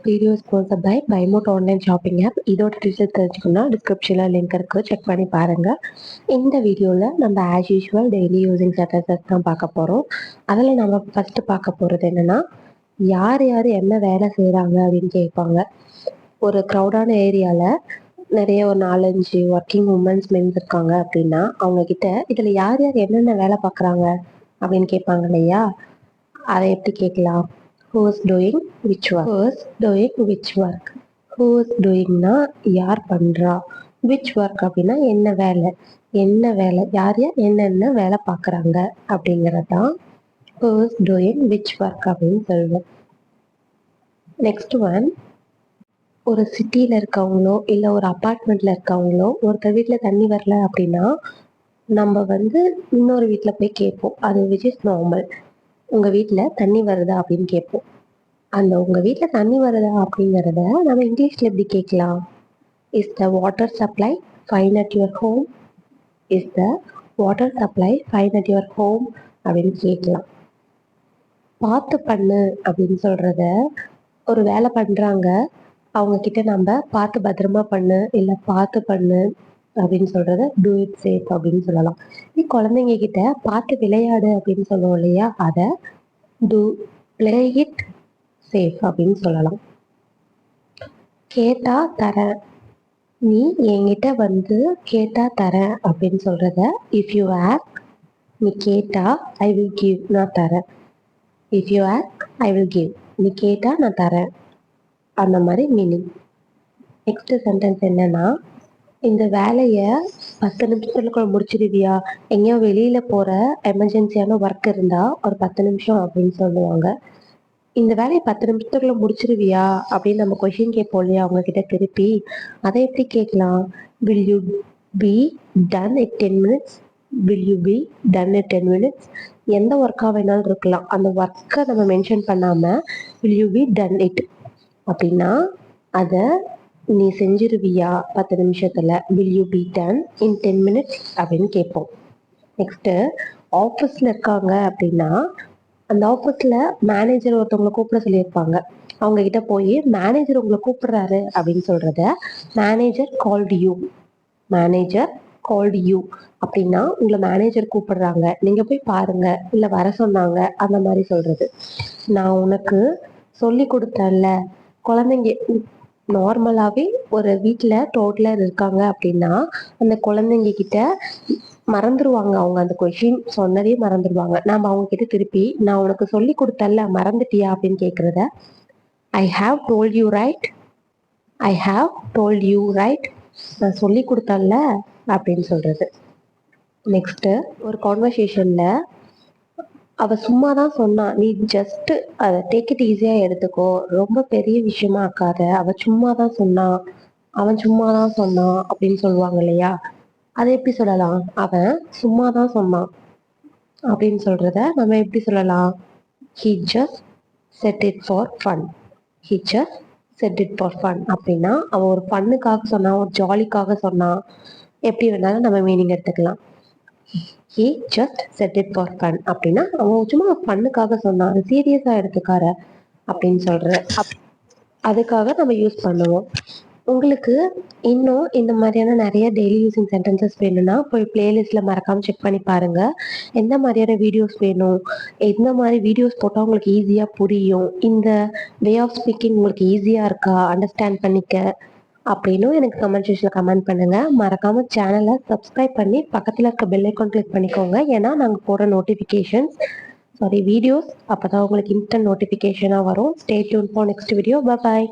Video sponsor by பைமோட் online shopping app. இதோட teacher தெரிஞ்சுக்கணும்னா டிஸ்கிரிப்ஷனில் லிங்க் இருக்குது, செக் பண்ணி பாருங்கள். இந்த வீடியோவில் நம்ம as usual daily using sentences தான் பார்க்க போகிறோம். அதில் நம்ம ஃபஸ்ட்டு பார்க்க போகிறது என்னென்னா, யார் யார் என்ன வேலை செய்கிறாங்க அப்படின்னு கேட்பாங்க. ஒரு க்ரௌடான ஏரியாவில் நிறைய ஒரு 4-5 ஒர்க்கிங் உமன்ஸ் மென்ஸ் இருக்காங்க அப்படின்னா, அவங்கக்கிட்ட இதில் யார் யார் என்னென்ன வேலை பார்க்குறாங்க அப்படின்னு கேட்பாங்க இல்லையா? அதை எப்படி கேட்கலாம்? Who is doing which work? Who is doing which work? Who is doingனா யார் பண்ணுறா, which work அப்படின்னா என்ன வேலை, யார் யார் என்னென்ன வேலை பார்க்குறாங்க அப்படிங்கிறது தான் who is doing which work அப்படின்னு சொல்லுவோம். நெக்ஸ்ட் ஒன், ஒரு சிட்டியில் இருக்கவங்களோ இல்லை ஒரு அப்பார்ட்மெண்ட்டில் இருக்கவங்களோ ஒருத்தர் வீட்டில் தண்ணி வரல அப்படின்னா நம்ம இன்னொரு வீட்டில் போய் கேட்போம். அது விச் இஸ் நார்மல். உங்கள் வீட்டில் தண்ணி வருதா அப்படின்னு கேட்போம். அந்த உங்கள் வீட்டில் தண்ணி வருதா அப்படிங்கிறத நம்ம இங்கிலீஷில் எப்படி கேட்கலாம்? Is the water supply fine at your home? Is the water supply fine at your home அப்படின்னு கேட்கலாம். பார்த்து பண்ணு அப்படின்னு சொல்கிறத, ஒரு வேலை பண்ணுறாங்க அவங்கக்கிட்ட நம்ம பார்த்து பத்திரமா பண்ணு இல்லை பார்த்து பண்ணு அப்படின்னு சொல்கிறத டூ இட் சேஃப் அப்படின்னு சொல்லலாம். குழந்தைங்க கிட்ட பார்த்து விளையாடு அப்படின்னு சொல்லுவோம் இல்லையா, அதை டூ பிளே இட் சேஃப் அப்படின்னு சொல்லலாம். கேட்டா தரேன், நீ என்கிட்ட கேட்டா தரேன் அப்படின்னு சொல்கிறத இஃப் யூ ஆஸ்க், நீ கேட்டா ஐ வில் கிவ், நான் தரேன். If you ask I will give, நீ கேட்டா நான் தரேன், அந்த மாதிரி மீனிங். நெக்ஸ்ட் சென்டென்ஸ் என்னன்னா, இந்த வேலையை 10 நிமிஷத்துக்குள்ள முடிச்சிடுவியா? எங்கேயோ வெளியில் போகிற எமர்ஜென்சியான ஒர்க் இருந்தால் ஒரு 10 நிமிஷம் அப்படின்னு சொல்லுவாங்க. இந்த வேலையை 10 நிமிஷத்துக்குள்ள முடிச்சிருவியா அப்படின்னு நம்ம கொஷின் கேட்போம் இல்லையா அவங்கக்கிட்ட திருப்பி. அதை எப்படி கேட்கலாம்? Will you be done it 10 minutes? Will you be done it 10 minutes? எந்த ஒர்க்காக வேணாலும் இருக்கலாம், அந்த ஒர்க்கை நம்ம மென்ஷன் பண்ணாமல் will you be done it அப்படின்னா அதை நீ செஞ்சிருவியா 10 நிமிஷத்தில்? Will you be done in 10 minutes அப்படின்னு கேட்போம். நெக்ஸ்ட்டு, ஆஃபீஸில் இருக்காங்க அப்படின்னா அந்த ஆஃபீஸில் மேனேஜர் ஒருத்தவங்களை கூப்பிட சொல்லியிருப்பாங்க. அவங்கக்கிட்ட போய் மேனேஜர் உங்களை கூப்பிடுறாரு அப்படின்னு சொல்கிறத manager called you. Manager called you அப்படின்னா உங்களை மேனேஜர் கூப்பிடுறாங்க, நீங்கள் போய் பாருங்க, இல்லை வர சொன்னாங்க, அந்த மாதிரி சொல்கிறது. நான் உனக்கு சொல்லி கொடுத்தேன்ல. குழந்தைங்க நார்மலாகவே ஒரு வீட்டில் டோட்டலாக இருக்காங்க அப்படின்னா அந்த குழந்தைங்க கிட்ட மறந்துடுவாங்க, அவங்க அந்த கொஷின் சொன்னதே மறந்துடுவாங்க. நாம் அவங்கக்கிட்ட திருப்பி நான் உனக்கு சொல்லி கொடுத்தல்ல, மறந்துட்டியா அப்படின்னு கேட்குறத I have told you right, I have told you right, நான் சொல்லி கொடுத்தல்ல அப்படின்னு சொல்கிறது. நெக்ஸ்ட்டு, ஒரு கான்வர்சேஷனில் அவள் சும்மா தான் சொன்னான், நீ ஜஸ்ட்டு அதை டேக் இட் ஈஸியாக எடுத்துக்கோ, ரொம்ப பெரிய விஷயமா ஆக்காத, அவள் சும்மா தான் சொன்னான், அவன் சும்மா தான் சொன்னான் அப்படின்னு சொல்லுவாங்க இல்லையா. அதை எப்படி சொல்லலாம்? அவன் சும்மா தான் சொன்னான் அப்படின்னு சொல்கிறத நம்ம எப்படி சொல்லலாம்? he just said it for fun. he just said it for fun அப்படின்னா அவன் ஒரு ஃபன்னுக்காக சொன்னான், ஒரு ஜாலிக்காக சொன்னான், எப்படி வேணாலும் நம்ம மீனிங் எடுத்துக்கலாம். he just said it for fun அப்படின்னா அவன் சும்மா ஃபன்னுக்காக சொன்னான், அது சீரியஸாக எடுத்துக்கார அப்படின்னு சொல்கிற அதுக்காக நம்ம யூஸ் பண்ணுவோம். உங்களுக்கு இன்னும் இந்த மாதிரியான நிறைய டெய்லி யூசிங் சென்டென்சஸ் வேணும்னா போய் பிளேலிஸ்ட்டில் மறக்காமல் செக் பண்ணி பாருங்கள். எந்த மாதிரியான வீடியோஸ் வேணும், எந்த மாதிரி வீடியோஸ் போட்டால் உங்களுக்கு ஈஸியாக புரியும், இந்த வே ஆஃப் ஸ்பீக்கிங் உங்களுக்கு ஈஸியாக இருக்கா அண்டர்ஸ்டாண்ட் பண்ணிக்க அப்படின்னும் எனக்கு கமெண்ட் செக்ஷனில் கமெண்ட் பண்ணுங்கள். மறக்காமல் சேனலை சப்ஸ்கிரைப் பண்ணி பக்கத்தில் இருக்க பெல் ஐக்கான் கிளிக் பண்ணிக்கோங்க. ஏன்னா நாங்கள் போகிற நோட்டிஃபிகேஷன்ஸ் வீடியோஸ் அப்போ தான் உங்களுக்கு இன்ஸ்டன்ட் நோட்டிஃபிகேஷனாக வரும். Stay tune for next video. Bye bye.